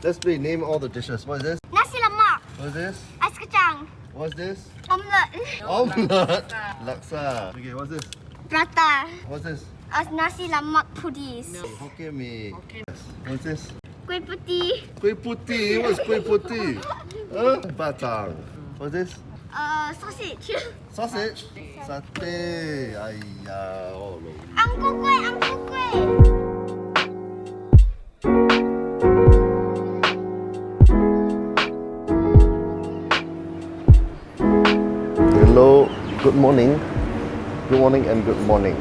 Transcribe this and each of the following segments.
Let's play name all the dishes. What is this? Nasi lemak. What is this? Ais kacang. What's this? Omelette. Omelette. Laksa. Okay, what's this? Prata. What's this? Nasi lemak pudis. Hokkien mee. What's this? Kuih putih. Kuih putih. What's kuih putih? Batang. What's this? Sausage. Sausage. Satay. Ayah. Oh, no. Angkuh kuih, angkuh kuih. Hello, good morning. Good morning and good morning.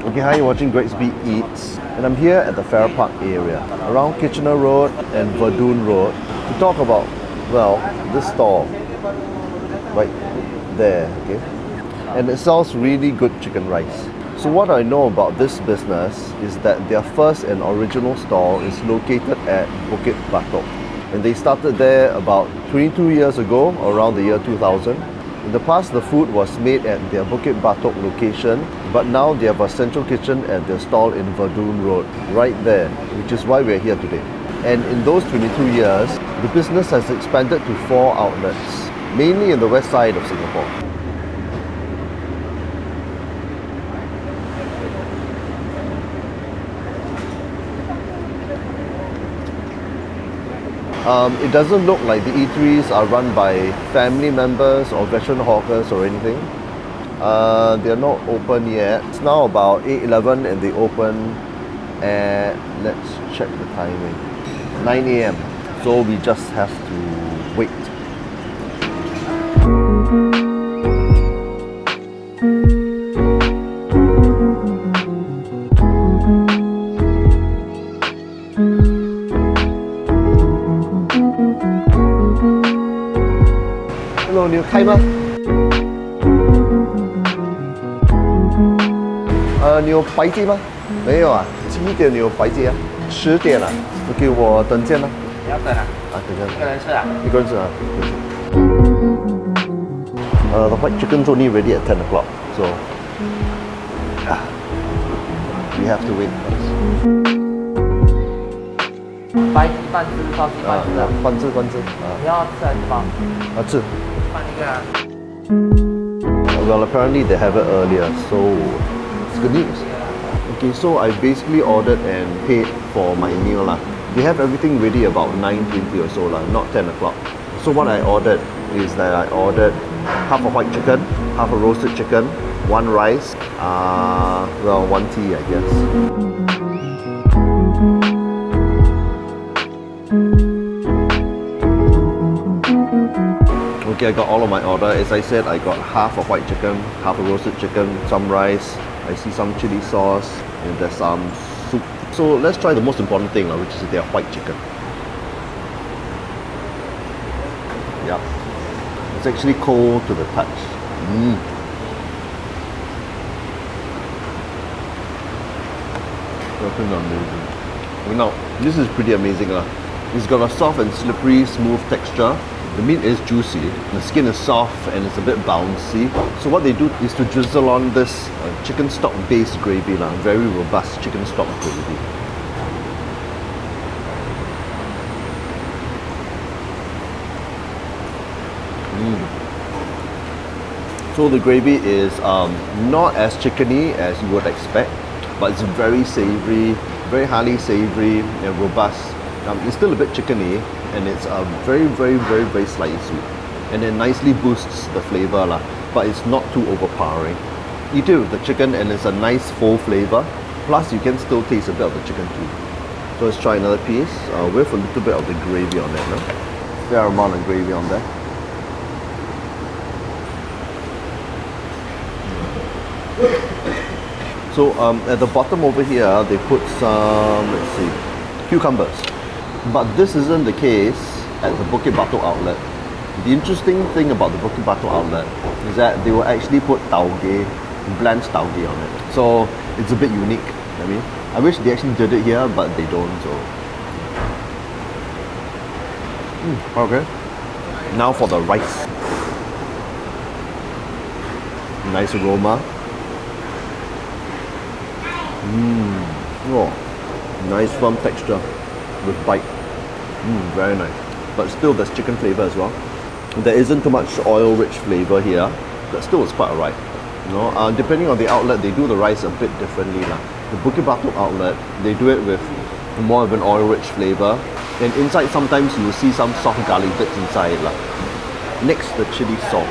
Okay, hi, you're watching Great Speed Eats, and I'm here at the Fair Park area, around Kitchener Road and Verdun Road, to talk about, well, this stall, right there, okay? And it sells really good chicken rice. So what I know about this business is that their first and original stall is located at Bukit, Batok. And they started there about 22 years ago, around the year 2000. In the past, the food was made at their Bukit Batok location, but now they have a central kitchen at their stall in Verdun Road, right there, which is why we're here today. And in those 22 years, the business has expanded to 4 outlets, mainly in the west side of Singapore. It doesn't look like the eateries are run by family members or veteran hawkers or anything. They're not open yet. It's now about 8:11 and they open at, let's check the timing, 9 a.m. So we just have to wait. Hello, 你有开吗？你有白鸡吗？没有啊，几点你有白鸡啊？10点啊。OK， 我等见了。你要等啊？等见。一个人吃啊？一个人吃啊。The white chicken's only ready at 10 o'clock, so we have to wait first. 白鸡半只，烧鸡半只啊？半只。你要吃还是包？吃。换一个啊。Well, apparently they have it earlier, so it's good news. Okay, so I basically ordered and paid for my meal lah. They have everything ready about 9:20 or so lah, not 10 o'clock. So what I ordered is that I ordered half a white chicken, half a roasted chicken, 1 rice, well, 1 tea, I guess. Okay, I got all of my order. As I said, I got half a white chicken, half a roasted chicken, some rice. I see some chili sauce, and there's some soup. So let's try the most important thing, which is their white chicken. Yeah, it's actually cold to the touch. That's amazing. Now, this is pretty amazing. It's got a soft and slippery, smooth texture. The meat is juicy, the skin is soft and it's a bit bouncy. So what they do is to drizzle on this chicken stock based gravy, very robust chicken stock gravy. So the gravy is not as chickeny as you would expect, but it's very savoury, very highly savoury and robust. It's still a bit chickeny, and it's very slightly sweet, and it nicely boosts the flavour but it's not too overpowering. Eat it with the chicken and it's a nice full flavour, plus you can still taste a bit of the chicken too. So let's try another piece with a little bit of the gravy on there. Fair amount of gravy on there. So at the bottom over here they put some, let's see, cucumbers. But this isn't the case at the Bukit Batok outlet. The interesting thing about the Bukit Batok outlet is that they will actually put tauge, blanched tauge on it. So it's a bit unique. I wish they actually did it here, but they don't. So okay. Now for the rice. Nice aroma. Oh, nice firm texture with bite. Very nice. But still there's chicken flavor as well. There isn't too much oil-rich flavor here, but still it's quite alright. You know, depending on the outlet, they do the rice a bit differently lah. The Bukit Batok outlet, they do it with more of an oil-rich flavor. And inside sometimes you will see some soft garlic bits inside lah. Next, the chili sauce.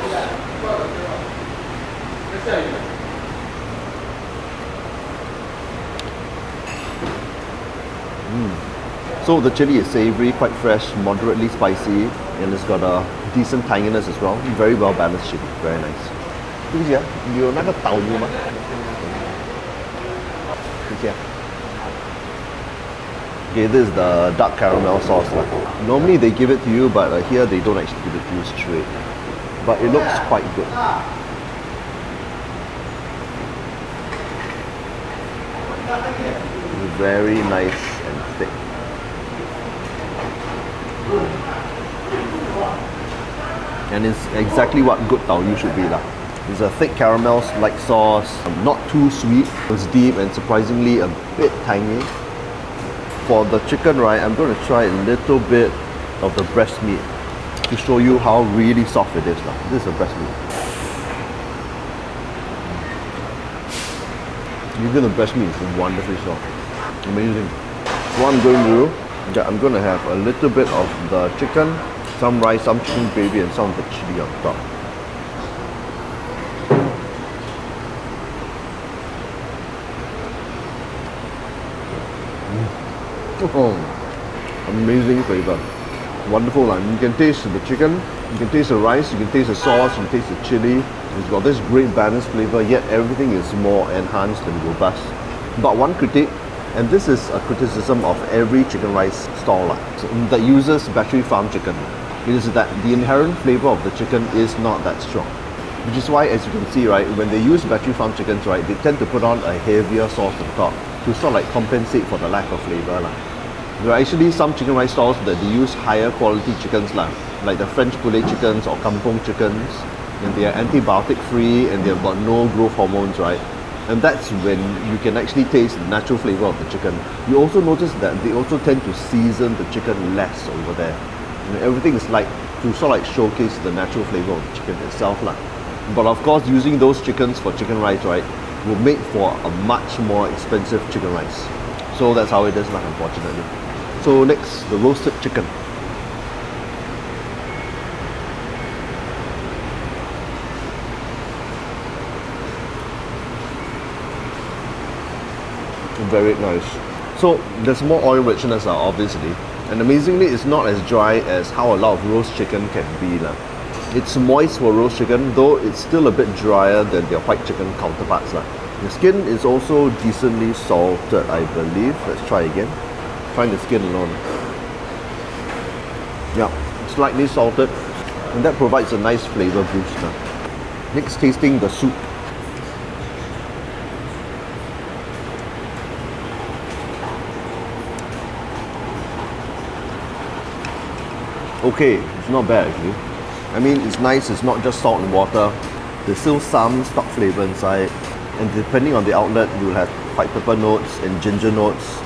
So the chili is savory, quite fresh, moderately spicy, and it's got a decent tanginess as well. Very well balanced chili, very nice. 对不起啊，有那个导游吗？对不起啊。Okay, this is the dark caramel sauce. Normally they give it to you, but here they don't actually give it to you straight. But it looks quite good. Very nice and thick. And it's exactly what good tau yu should be lah. It's a thick caramel-like sauce, not too sweet. It's deep and surprisingly a bit tangy. For the chicken, right, I'm going to try a little bit of the breast meat to show you how really soft it is lah. This is the breast meat. Even the breast meat is wonderfully soft. Amazing. So what I'm going to do, I'm going to have a little bit of the chicken, some rice, some chicken gravy, and some of the chili on top. Oh, amazing flavor. Wonderful. You can taste the chicken, you can taste the rice, you can taste the sauce, you can taste the chili. It's got this great balanced flavor, yet everything is more enhanced and robust. But one critique, and this is a criticism of every chicken rice stall that uses battery farm chicken, is that the inherent flavor of the chicken is not that strong. Which is why, as you can see, right, when they use battery farm chickens, right, they tend to put on a heavier sauce on top to sort of like compensate for the lack of flavor lah. There are actually some chicken rice stalls that they use higher quality chickens lah, like the French poulet chickens or kampong chickens, and they are antibiotic free and they've got no growth hormones, right? And that's when you can actually taste the natural flavor of the chicken. You also notice that they also tend to season the chicken less over there. You know, everything is like to sort of like showcase the natural flavor of the chicken itself lah. But of course, using those chickens for chicken rice, right, will make for a much more expensive chicken rice. So that's how it is lah, unfortunately. So next, the roasted chicken. Very nice. So there's more oil richness obviously, and amazingly it's not as dry as how a lot of roast chicken can be lah. It's moist for roast chicken, though it's still a bit drier than their white chicken counterparts lah. The skin is also decently salted, I believe. Let's try again. Trying the skin alone. Yeah, slightly salted, and that provides a nice flavor boost lah. Next, tasting the soup. Okay, it's not bad actually. I mean, it's nice, it's not just salt and water. There's still some stock flavor inside, and depending on the outlet, you'll have white pepper notes and ginger notes.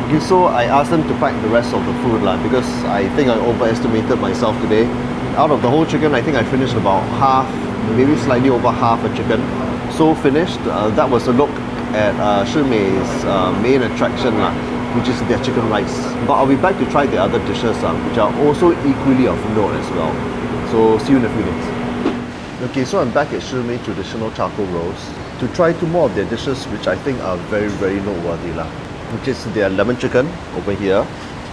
Okay, so I asked them to pack the rest of the food lah, because I think I overestimated myself today. Out of the whole chicken, I think I finished about half, maybe slightly over half a chicken. So finished. That was a look at Shimei's main attraction lah, which is their chicken rice. But I'll be back to try the other dishes which are also equally of note as well. So see you in a few minutes. Okay, so I'm back at Shimei Traditional Charcoal Roast to try two more of their dishes which I think are very, very noteworthy lah, which is their lemon chicken over here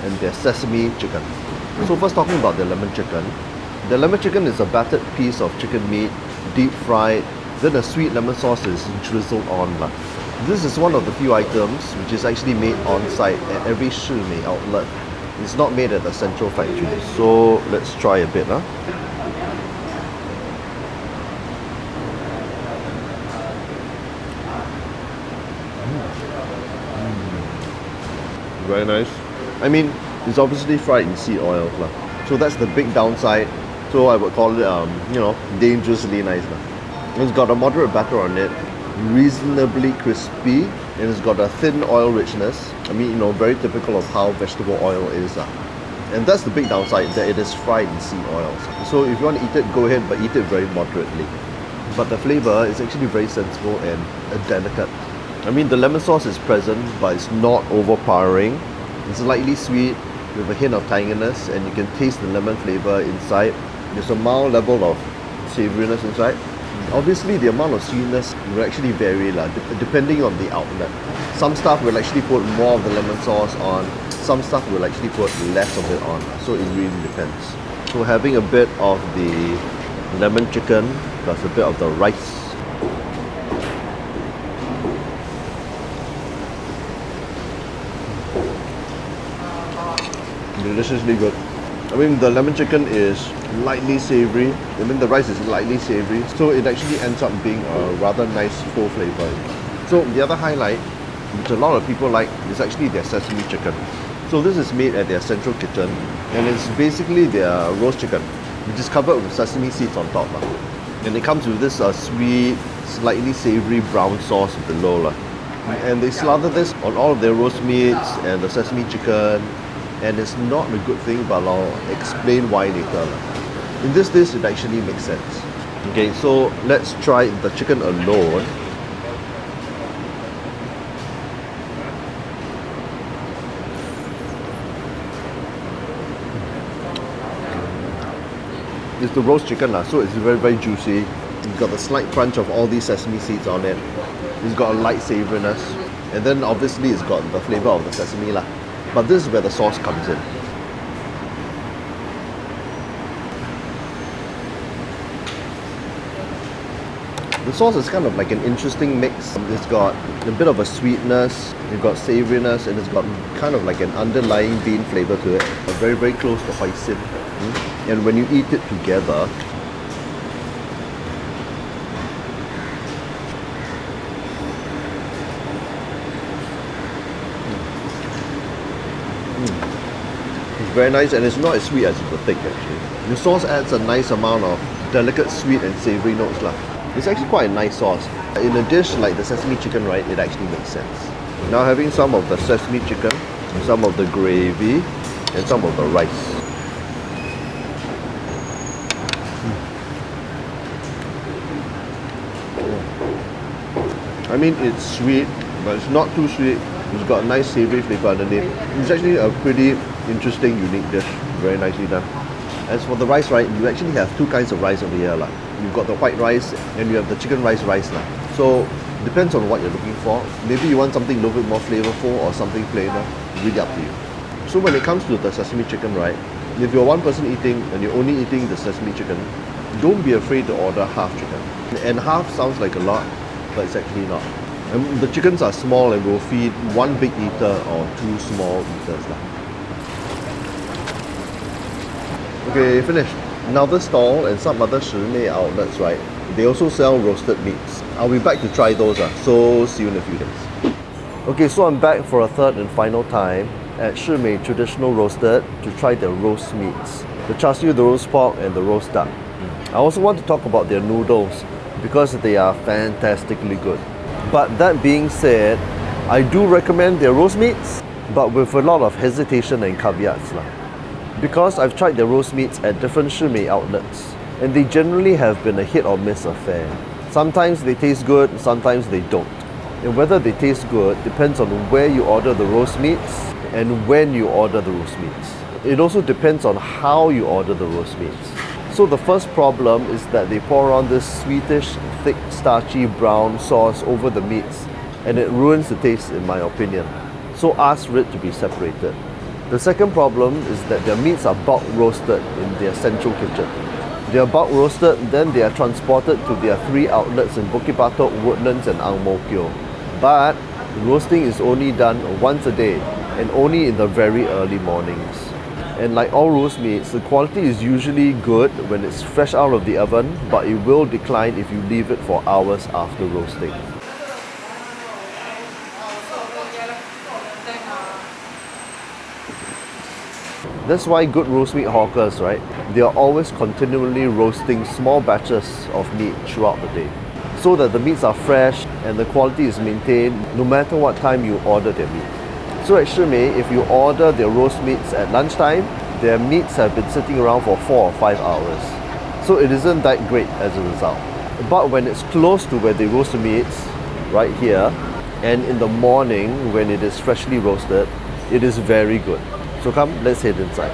and their sesame chicken. So first, talking about the lemon chicken. The lemon chicken is a battered piece of chicken meat, deep fried, then a sweet lemon sauce is drizzled on lah. This is one of the few items which is actually made on site at every Shimei outlet. It's not made at the central factory. So let's try a bit. Very nice. I mean, it's obviously fried in seed oil lah. So that's the big downside. So I would call it, dangerously nice lah. It's got a moderate batter on it, reasonably crispy, and it's got a thin oil richness. I mean, very typical of how vegetable oil is. And that's the big downside, that it is fried in sea oils. So if you want to eat it, go ahead, but eat it very moderately. But the flavor is actually very sensible and delicate. I mean, the lemon sauce is present, but it's not overpowering. It's slightly sweet with a hint of tanginess, and you can taste the lemon flavor inside. There's a mild level of savouriness inside. Obviously, the amount of sweetness will actually vary depending on the outlet. Some stuff will actually put more of the lemon sauce on, some stuff will actually put less of it on, so it really depends. So having a bit of the lemon chicken plus a bit of the rice. Deliciously good. I mean, the lemon chicken is lightly savoury. I mean, the rice is lightly savoury, so it actually ends up being a rather nice full flavour. So the other highlight, which a lot of people like, is actually their sesame chicken. So this is made at their central kitchen, and it's basically their roast chicken, which is covered with sesame seeds on top. And it comes with this sweet, slightly savoury brown sauce below. And they slather this on all of their roast meats and the sesame chicken. And it's not a good thing, but I'll explain why later. In this dish, it actually makes sense. Okay, so let's try the chicken alone. It's the roast chicken, so it's very, very juicy. It's got the slight crunch of all these sesame seeds on it. It's got a light savouriness. And then obviously it's got the flavour of the sesame. But this is where the sauce comes in. The sauce is kind of like an interesting mix. It's got a bit of a sweetness, it's got savouriness, and it's got kind of like an underlying bean flavour to it. Very, very close to hoisin. And when you eat it together, it's very nice, and it's not as sweet as you would think actually. The sauce adds a nice amount of delicate sweet and savoury notes. It's actually quite a nice sauce. In a dish like the sesame chicken, right, it actually makes sense. Now having some of the sesame chicken, some of the gravy, and some of the rice. I mean, it's sweet, but it's not too sweet. It's got a nice savoury flavour underneath. It's actually a pretty interesting, unique dish. Very nicely done. As for the rice, right, you actually have two kinds of rice over here. You've got the white rice and you have the chicken rice. So, depends on what you're looking for. Maybe you want something a little bit more flavourful or something plainer. Really up to you. So when it comes to the sesame chicken, right, if you're one person eating and you're only eating the sesame chicken, don't be afraid to order half chicken. And half sounds like a lot, but it's actually not. And the chickens are small and will feed one big eater or two small eaters. Okay, finished. Now this stall and some other Shimei outlets, right, they also sell roasted meats. I'll be back to try those, so see you in a few days. Okay, so I'm back for a third and final time at Shimei Traditional Roasted to try their roast meats. The char siu, the roast pork and the roast duck. I also want to talk about their noodles because they are fantastically good. But that being said, I do recommend their roast meats, but with a lot of hesitation and caveats. Because I've tried their roast meats at different Shimei outlets, and they generally have been a hit or miss affair. Sometimes they taste good, sometimes they don't. And whether they taste good depends on where you order the roast meats and when you order the roast meats. It also depends on how you order the roast meats. So the first problem is that they pour on this sweetish, thick, starchy brown sauce over the meats, and it ruins the taste in my opinion. So ask for it to be separated. The second problem is that their meats are bulk roasted in their central kitchen. They are bulk roasted, then they are transported to their 3 outlets in Bukit, Batok, Woodlands and Ang Mo Kio. But roasting is only done once a day and only in the very early mornings. And like all roast meats, the quality is usually good when it's fresh out of the oven, but it will decline if you leave it for hours after roasting. That's why good roast meat hawkers, right, they are always continually roasting small batches of meat throughout the day. so that the meats are fresh and the quality is maintained no matter what time you order their meat. So at Shimei, if you order their roast meats at lunchtime, their meats have been sitting around for 4 or 5 hours. So it isn't that great as a result. But when it's close to where they roast the meats, right here, and in the morning when it is freshly roasted, it is very good. So come, let's head inside.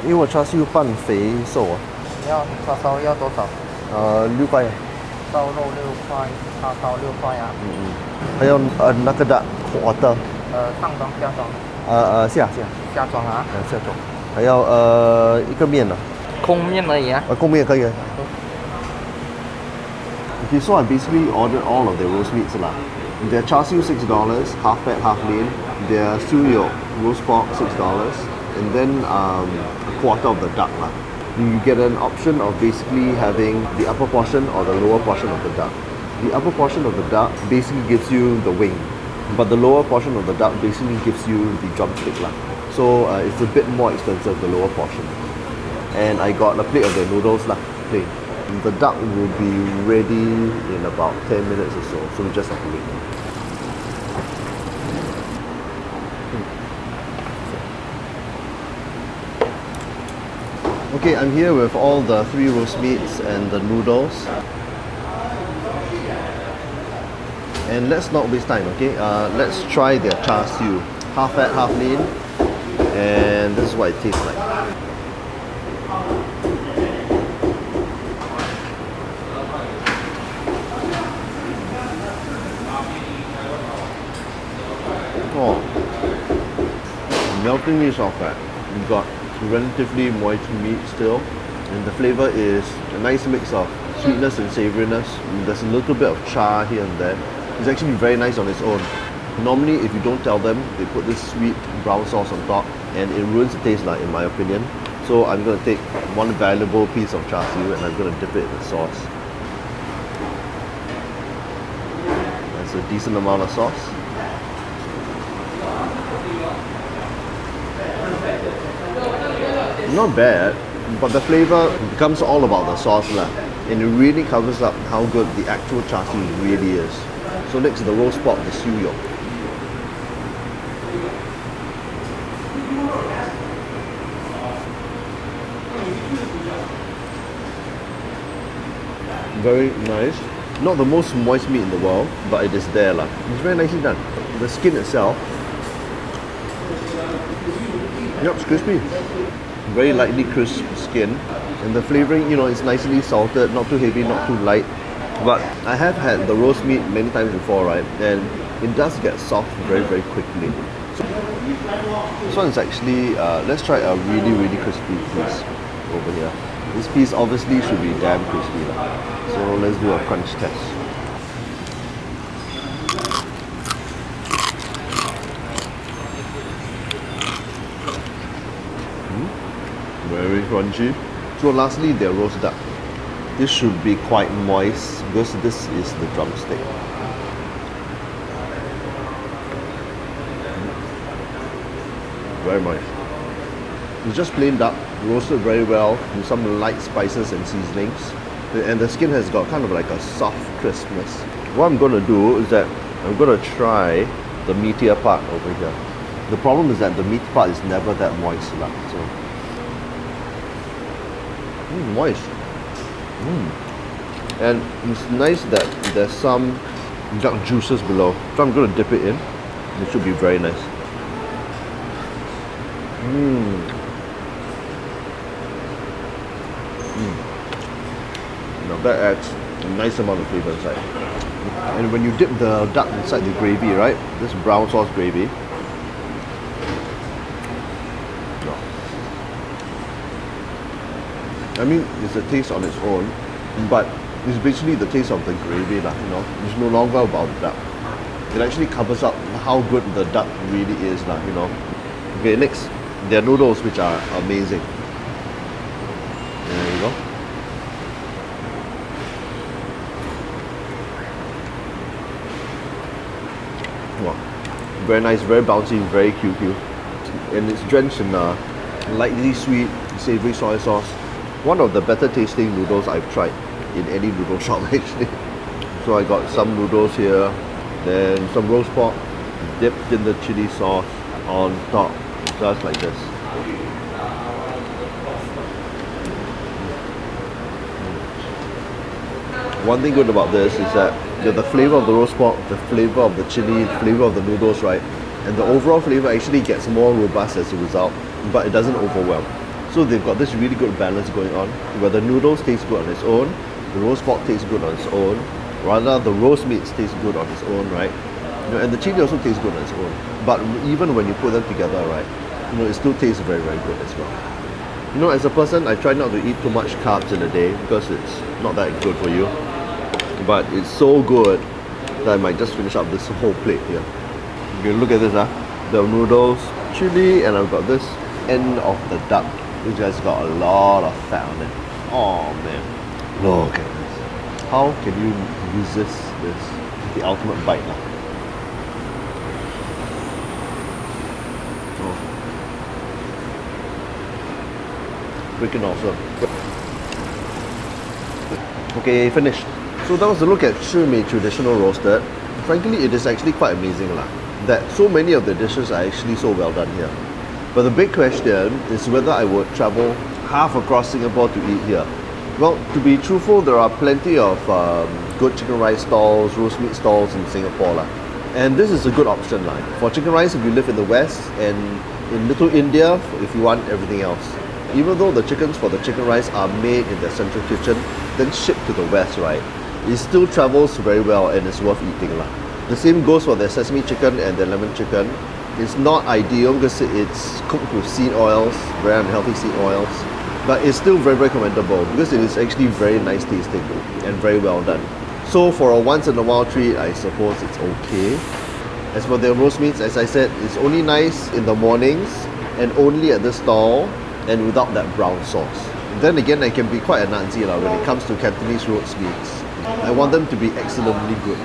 因为我叉烧拌肥瘦啊，你要叉烧要多少？ 6块，烧肉6块，叉烧6块啊。还有那个的 quarter， 上装下装？下下装啊。下装，还要一个面啊，空面而已啊。空面可以。Okay, so I basically ordered all of their roast meats lah. Their char siu $6, half fat, half lean. Their suyo roast pork $6, and then a quarter of the duck lah. You get an option of basically having the upper portion or the lower portion of the duck. The upper portion of the duck basically gives you the wing, but the lower portion of the duck basically gives you the drumstick lah. So it's a bit more expensive, the lower portion. And I got a plate of the noodles lah, plain. The duck will be ready in about 10 minutes or so, so we just have to wait. Okay, I'm here with all the 3 roast meats and the noodles. And let's not waste time, okay? Let's try their char siu. Half fat, half lean. And this is what it tastes like. Oh, meltingly soft fat. You've got relatively moist meat still, and the flavor is a nice mix of sweetness and savouriness. There's a little bit of char here and there. It's actually very nice on its own. Normally, if you don't tell them, they put this sweet brown sauce on top, and it ruins the taste, in my opinion. So I'm going to take one valuable piece of char siu and I'm going to dip it in the sauce. That's a decent amount of sauce. Not bad, but the flavor becomes all about the sauce lah, and it really covers up how good the actual char siu really is. So next to the roast pork, the siu yok. Very nice. Not the most moist meat in the world, but it is there lah. It's very nicely done. The skin itself, yep, it's crispy. Very lightly crisp skin, and the flavouring, it's nicely salted, not too heavy, not too light. But I have had the roast meat many times before, right? And it does get soft very, very quickly. So this one is actually, let's try a really, really crispy piece over here. This piece obviously should be damn crispy lah. So let's do a crunch test. Very crunchy. So lastly, their roast duck. This should be quite moist because this is the drumstick. Very moist. It's just plain duck, roasted very well with some light spices and seasonings. And the skin has got kind of like a soft crispness. What I'm going to do is that I'm going to try the meatier part over here. The problem is that the meat part is never that moist. So moist. And it's nice that there's some duck juices below. So I'm going to dip it in. It should be very nice. Now that adds a nice amount of flavor inside. And when you dip the duck inside the gravy, right? This brown sauce gravy. I mean, it's a taste on its own, but it's basically the taste of the gravy lah, It's no longer about the duck. It actually covers up how good the duck really is lah, Okay, next, their noodles, which are amazing. There you go. Wow. Very nice, very bouncy, very QQ. and it's drenched in lightly sweet, savory soy sauce. One of the better tasting noodles I've tried in any noodle shop actually. So I got some noodles here, then some roast pork dipped in the chili sauce on top, just like this. One thing good about this is that the flavor of the roast pork, the flavor of the chili, the flavor of the noodles, right? And the overall flavor actually gets more robust as a result, but it doesn't overwhelm. So they've got this really good balance going on, where the noodles taste good on its own, the roast pork tastes good on its own, rather the roast meats taste good on its own, right? You know, and the chili also tastes good on its own. But even when you put them together, right, you know, it still tastes very, very good as well. You know, as a person, I try not to eat too much carbs in a day because it's not that good for you. But it's so good that I might just finish up this whole plate here. You can look at this, the noodles, chili, and I've got this end of the duck, which has got a lot of fat on it. Oh man, look at this. How can you resist this? The ultimate bite now. Oh. Freaking awesome. Okay, finished. So that was a look at Shimei traditional roasted. Frankly, it is actually quite amazing that so many of the dishes are actually so well done here. But the big question is whether I would travel half across Singapore to eat here. Well, to be truthful, there are plenty of good chicken rice stalls, roast meat stalls in Singapore. And this is a good option. For chicken rice, if you live in the West, and in Little India, if you want everything else. Even though the chickens for the chicken rice are made in their central kitchen, then shipped to the West, right? It still travels very well and it's worth eating. The same goes for their sesame chicken and their lemon chicken. It's not ideal because it's cooked with seed oils, very unhealthy seed oils. But it's still very, very commendable because it is actually very nice tasting and very well done. So for a once in a while treat, I suppose it's okay. As for their roast meats, as I said, it's only nice in the mornings and only at the stall and without that brown sauce. Then again, I can be quite a Nazi when it comes to Cantonese roast meats. I want them to be excellently good.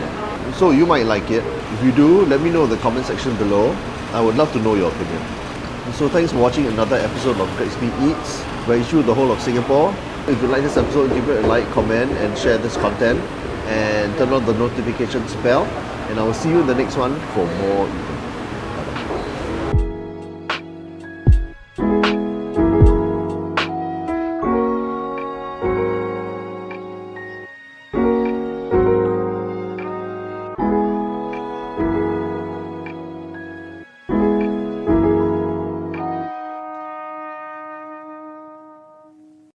So you might like it. If you do, let me know in the comment section below. I would love to know your opinion. So thanks for watching another episode of Great Speed Eats, where I show the whole of Singapore. If you like this episode, give it a like, comment, and share this content. And turn on the notifications bell. And I will see you in the next one for more eating.